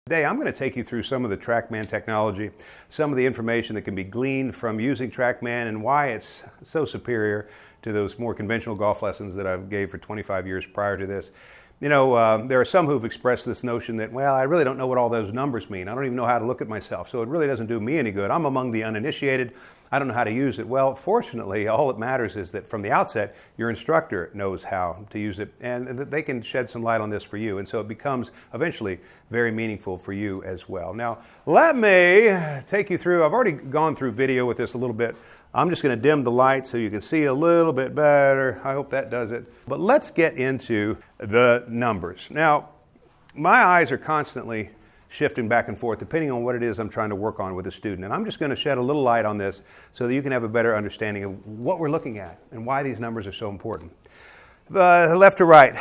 Today I'm going to take you through some of the Trackman technology, some of the information that can be gleaned from using Trackman and why it's so superior to those more conventional golf lessons that I gave for 25 years prior to this. You know, there are some who've expressed this notion that, well, I really don't know what all those numbers mean. I don't even know how to look at myself, so it really doesn't do me any good. I'm among the uninitiated. I don't know how to use it. Well, fortunately, all that matters is that from the outset, your instructor knows how to use it, and they can shed some light on this for you, and so it becomes eventually very meaningful for you as well. Now, let me take you through. I've already gone through video with this a little bit. I'm just going to dim the light so you can see a little bit better. I hope that does it. But let's get into the numbers. Now, my eyes are constantly shifting back and forth depending on what it is I'm trying to work on with a student. And I'm just going to shed a little light on this so that you can have a better understanding of what we're looking at and why these numbers are so important. Left to right.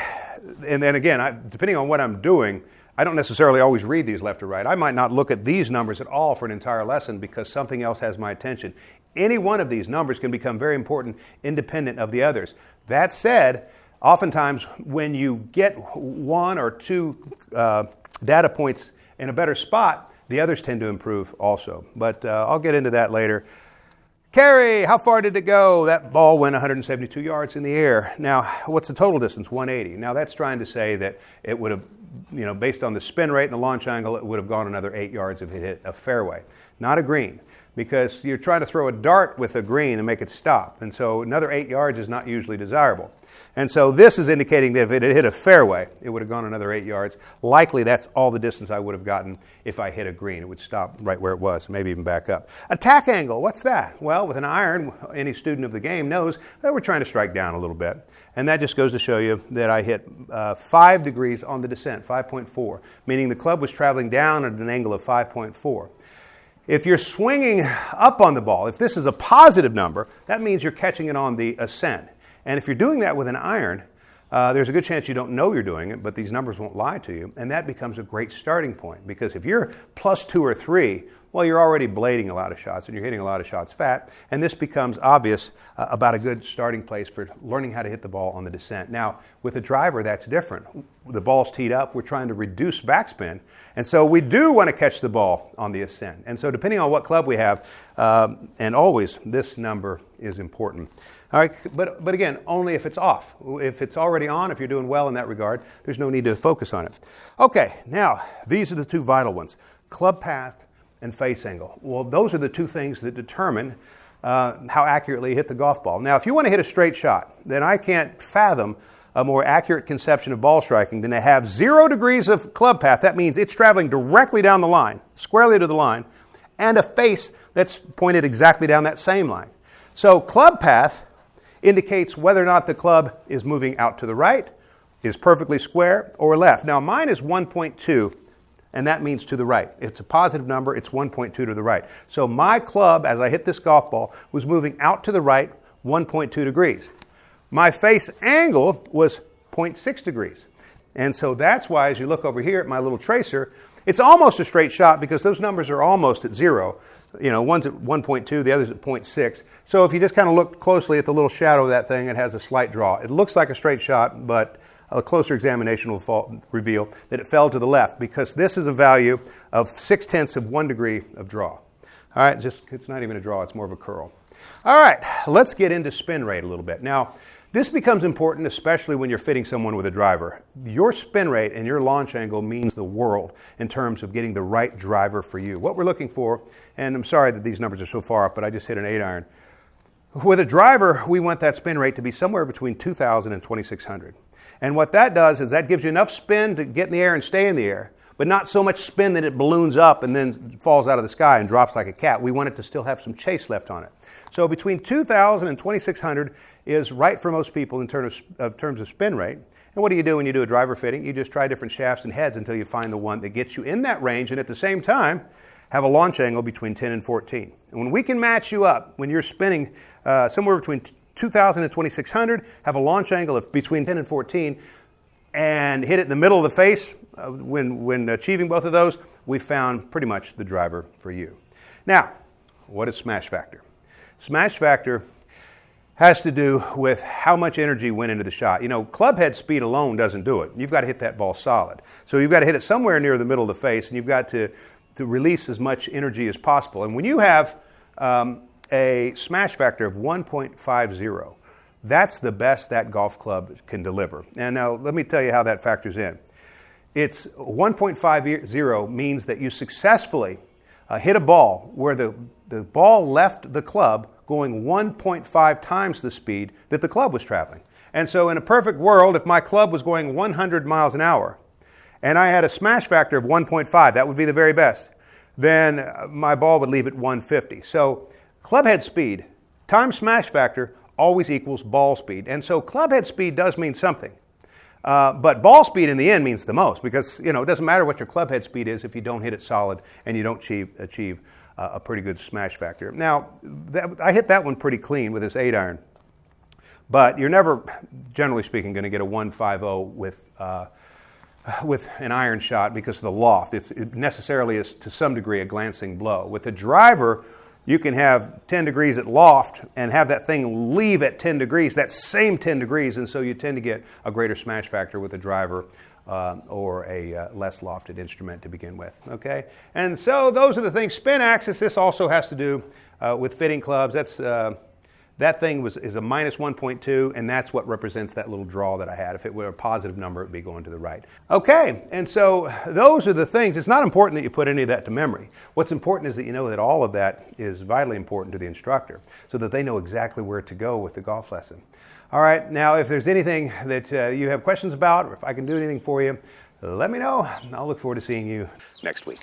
And then again, depending on what I'm doing, I don't necessarily always read these left to right. I might not look at these numbers at all for an entire lesson because something else has my attention. Any one of these numbers can become very important independent of the others. That said, oftentimes when you get one or two data points in a better spot, the others tend to improve also. But I'll get into that later. Carry, how far did it go? That ball went 172 yards in the air. Now, what's the total distance? 180. Now, that's trying to say that it would have, based on the spin rate and the launch angle, it would have gone another 8 yards if it hit a fairway, not a green. Because you're trying to throw a dart with a green and make it stop. And so another 8 yards is not usually desirable. And so this is indicating that if it had hit a fairway, it would have gone another 8 yards. Likely that's all the distance I would have gotten if I hit a green. It would stop right where it was, maybe even back up. Attack angle, what's that? Well, with an iron, any student of the game knows that we're trying to strike down a little bit. And that just goes to show you that I hit 5 degrees on the descent, 5.4, meaning the club was traveling down at an angle of 5.4. If you're swinging up on the ball, if this is a positive number, that means you're catching it on the ascent. And if you're doing that with an iron, there's a good chance you don't know you're doing it, but these numbers won't lie to you. And that becomes a great starting point because if you're +2 or 3, well, you're already blading a lot of shots and you're hitting a lot of shots fat. And this becomes obvious about a good starting place for learning how to hit the ball on the descent. Now, with a driver, that's different. The ball's teed up. We're trying to reduce backspin. And so we do want to catch the ball on the ascent. And so depending on what club we have, and always, this number is important. All right, but again, only if it's off. If it's already on, if you're doing well in that regard, there's no need to focus on it. Okay, now, these are the two vital ones, club path and face angle. Well, those are the two things that determine how accurately you hit the golf ball. Now, if you want to hit a straight shot, then I can't fathom a more accurate conception of ball striking than to have 0 degrees of club path. That means it's traveling directly down the line, squarely to the line, and a face that's pointed exactly down that same line. So club path indicates whether or not the club is moving out to the right, is perfectly square, or left. Now, mine is 1.2, and that means to the right. It's a positive number. It's 1.2 to the right. So my club, as I hit this golf ball, was moving out to the right 1.2 degrees. My face angle was 0.6 degrees. And so that's why, as you look over here at my little tracer, it's almost a straight shot because those numbers are almost at 0. One's at 1.2, the other's at 0.6. So if you just kind of look closely at the little shadow of that thing, it has a slight draw. It looks like a straight shot, but a closer examination will reveal that it fell to the left because this is a value of 0.6 of 1 degree of draw. All right, it's not even a draw, it's more of a curl. All right, let's get into spin rate a little bit. Now, this becomes important, especially when you're fitting someone with a driver. Your spin rate and your launch angle means the world in terms of getting the right driver for you. What we're looking for, and I'm sorry that these numbers are so far up, but I just hit an 8-iron. With a driver, we want that spin rate to be somewhere between 2,000 and 2,600. And what that does is that gives you enough spin to get in the air and stay in the air, but not so much spin that it balloons up and then falls out of the sky and drops like a cat. We want it to still have some chase left on it. So between 2,000 and 2,600 is right for most people in terms of spin rate. And what do you do when you do a driver fitting? You just try different shafts and heads until you find the one that gets you in that range and at the same time have a launch angle between 10 and 14. And when we can match you up, when you're spinning somewhere between 2,000 and 2,600, have a launch angle of between 10 and 14, and hit it in the middle of the face when achieving both of those, we found pretty much the driver for you. Now, what is smash factor? Smash factor has to do with how much energy went into the shot. You know, club head speed alone doesn't do it. You've got to hit that ball solid. So you've got to hit it somewhere near the middle of the face, and you've got to release as much energy as possible. And when you have a smash factor of 1.50, that's the best that golf club can deliver. And now let me tell you how that factors in. It's 1.50 means that you successfully hit a ball where the ball left the club going 1.5 times the speed that the club was traveling. And so in a perfect world, if my club was going 100 miles an hour and I had a smash factor of 1.5, that would be the very best, then my ball would leave at 150. So club head speed times smash factor always equals ball speed. And so club head speed does mean something. But ball speed in the end means the most, because it doesn't matter what your club head speed is if you don't hit it solid and you don't achieve a pretty good smash factor. Now, I hit that one pretty clean with this 8-iron, but you're never, generally speaking, going to get a 150 with an iron shot because of the loft. It necessarily is to some degree a glancing blow. With a driver, you can have 10 degrees at loft and have that thing leave at 10 degrees, that same 10 degrees, and so you tend to get a greater smash factor with a driver or a less lofted instrument to begin with, okay? And so those are the things. Spin axis, this also has to do with fitting clubs. That thing is a minus 1.2, and that's what represents that little draw that I had. If it were a positive number, it would be going to the right. Okay, and so those are the things. It's not important that you put any of that to memory. What's important is that you know that all of that is vitally important to the instructor so that they know exactly where to go with the golf lesson. All right, now if there's anything that you have questions about, or if I can do anything for you, let me know. I'll look forward to seeing you next week.